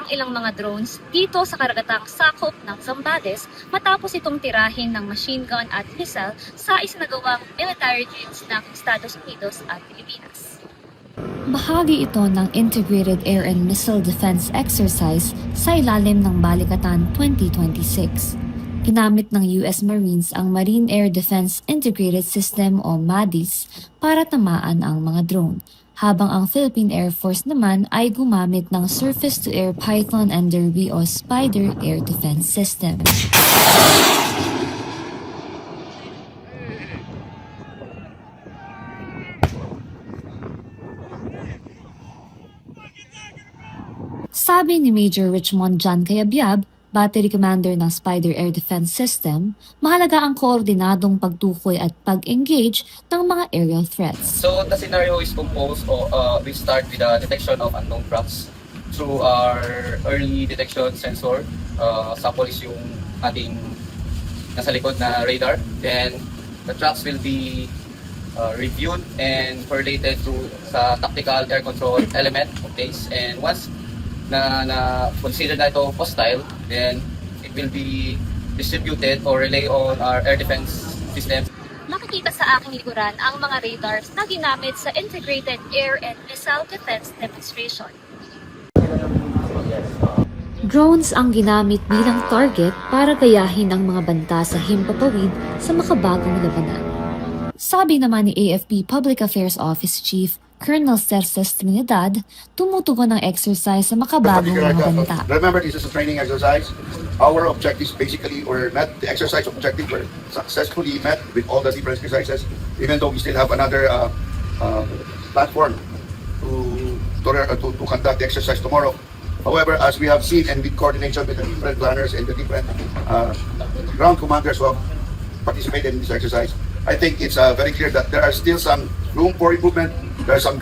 ilang mga drones dito sa karagatang sakop ng Zambales matapos itong tirahin ng machine gun at missile sa isinagawang military drills ng Estados Unidos at Pilipinas. Bahagi ito ng Integrated Air and Missile Defense Exercise sa ilalim ng Balikatan 2026. Ginamit ng US Marines ang Marine Air Defense Integrated System o MADIS para tamaan ang mga drone, habang ang Philippine Air Force naman ay gumamit ng Surface-to-Air Python and Derby o Spider Air Defense System. Sabi ni Major Richmond John Cayabyab, Battery Commander ng Spider Air Defense System, mahalaga ang koordinadong pagtukoy at pag-engage ng mga aerial threats. So the scenario is composed of, we start with the detection of unknown crafts through our early detection sensor. Sample is yung ating nasa likod na radar. Then the tracks will be reviewed and correlated to sa tactical air control element. Okay, and once na consider na ito hostile, then it will be distributed or relay on our air defense system. Makikita sa aking likuran ang mga radars na ginamit sa Integrated Air and Missile Defense Demonstration. Drones ang ginamit bilang target para gayahin ang mga banta sa himpapawid sa makabagong labanan. Sabi naman ni AFP Public Affairs Office Chief Colonel Cerces Trinidad, tumutugon ang exercise sa makabagong mga banta. Remember, this is a training exercise. Our objectives basically were met, the exercise objective were successfully met with all the different exercises, even though we still have another platform to conduct the exercise tomorrow. However, as we have seen and with coordination with the different planners and the different ground commanders who have participated in this exercise, I think it's very clear that there are still some room for improvement. There are some